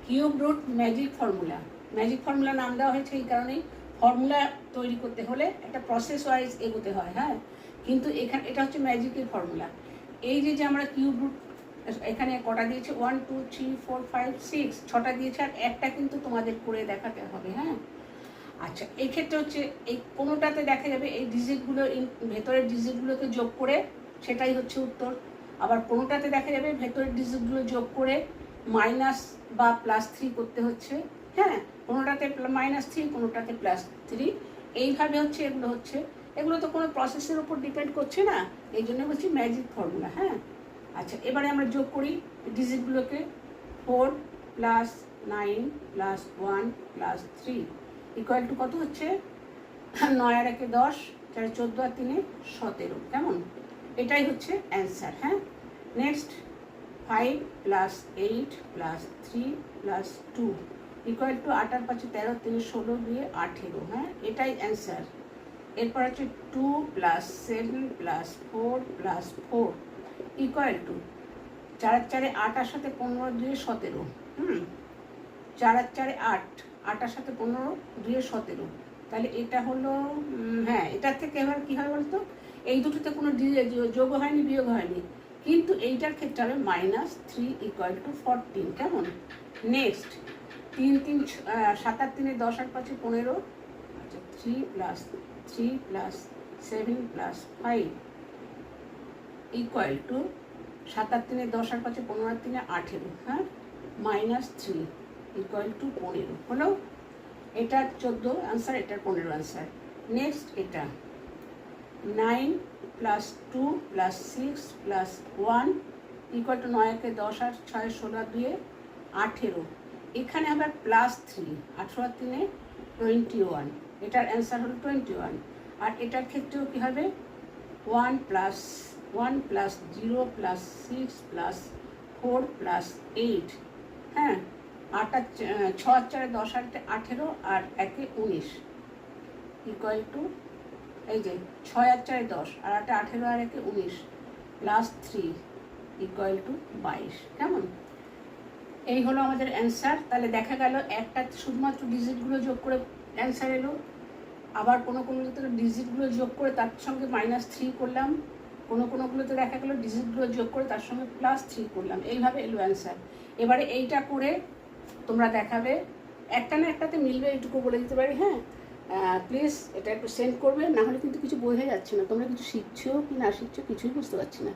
Cube root magic formula নাম দেওয়া হয়েছে এই কারণেই, ফর্মুলা তৈরি করতে হলে একটা প্রসেস ওয়াইজ এগোতে হয়। হ্যাঁ, কিন্তু এখানে এটা হচ্ছে ম্যাজিকের ফর্মুলা। এই যে আমরা কিউব রুট এখানে কটা দিয়েছে, 1 2 3 4 5 6, 6টা দিয়েছে, আর একটা কিন্তু তোমাদের করে দেখাতে হবে। হ্যাঁ, আচ্ছা, এই ক্ষেত্রে হচ্ছে এই কোনোটাতে দেখা যাবে এই ডিজিটগুলো ভেতরের ডিজিটগুলোকে যোগ করে সেটাই হচ্ছে উত্তর, আবার কোনোটাতে দেখা যাবে ভেতরের ডিজিটগুলো যোগ করে মাইনাস বা +3 করতে হচ্ছে। হ্যাঁ, কোনোটাতে -3, কোনোটাতে +3, এইভাবে হচ্ছে এগুলো তো কোনো প্রসেসের উপর ডিপেন্ড করছে না, এই জন্য হচ্ছে ম্যাজিক ফর্মুলা। হ্যাঁ, আচ্ছা, এবারে আমরা যোগ করি ডিজিটগুলোকে। 4 + 9 + 1 + 3 ইকুয়াল টু কত হচ্ছে, 9 আর 1 10, 4 14 আর 3 17। কেমন, এটাই হচ্ছে অ্যান্সার। হ্যাঁ, নেক্সট 5 + 8 + 3 + 2 ইকুয়াল টু 8 আর 5 13, 3 16 দিয়ে 18। হ্যাঁ, এটাই অ্যান্সার। এরপর হচ্ছে 2 + 7 + 4 + 4 ইকুয়াল টু 4 আর 4 8 আর সাথে 15 দিয়ে 17। 4 আর 4 8, 8 আর সাথে 15 দিয়ে 17, তাহলে এটা হলো, হ্যাঁ, এটার থেকে এবার কী হয় বলতো, এই দুটোতে কোনো যোগ হয়নি, বিয়োগ হয়নি, কিন্তু এইটার ক্ষেত্রে হবে -3 ইকুয়াল টু 14। কেমন, নেক্সট 3 3 7 আর 3 10 আর 5 15। আচ্ছা, 3 + 3 + 7 + 5 ইকুয়াল টু 7 আর 3 10 আর 5 15 আর 3 18। হ্যাঁ, -3 ইকুয়াল টু 15 হলো। এটার 14 আনসার, এটার 15 আনসার। নেক্সট এটা 9 + 2 + 6 + 1 ইকুয়াল টু 9 একে 10 আর 6 16 আর 2 18। এখানে আবার +3, 18 আর 3 21, এটার অ্যান্সার হলো 21। আর এটার ক্ষেত্রেও কী হবে, 1 + 1 + 0 + 6 + 4 + 8। হ্যাঁ, 8 আর 6 আর 4 10 আর 18 আর 1 19 ইকুয়াল টু, এই যে 6 আর 4 10 আর 8 18 আর 1 19 +3 ইকুয়াল টু 22। কেমন, এই হলো আমাদের অ্যান্সার। তাহলে দেখা গেল একটা শুধুমাত্র ডিজিটগুলো যোগ করে অ্যান্সার এলো, আবার কোনোগুলোতে ডিজিটগুলো যোগ করে তার সঙ্গে -3 করলাম, কোনোগুলোতে দেখা গেলো ডিজিটগুলো যোগ করে তার সঙ্গে +3 করলাম, এইভাবে এলো অ্যান্সার। এবারে এইটা করে তোমরা দেখাবে, একটা না একটাতে মিলবে, এইটুকু বলে দিতে পারি। হ্যাঁ, প্লিজ এটা একটু সেন্ড করবে, নাহলে কিন্তু কিছু বোঝা যাচ্ছে না, তোমরা কিছু শিখছো কি না শিখছো কিছুই বুঝতে পারছি না।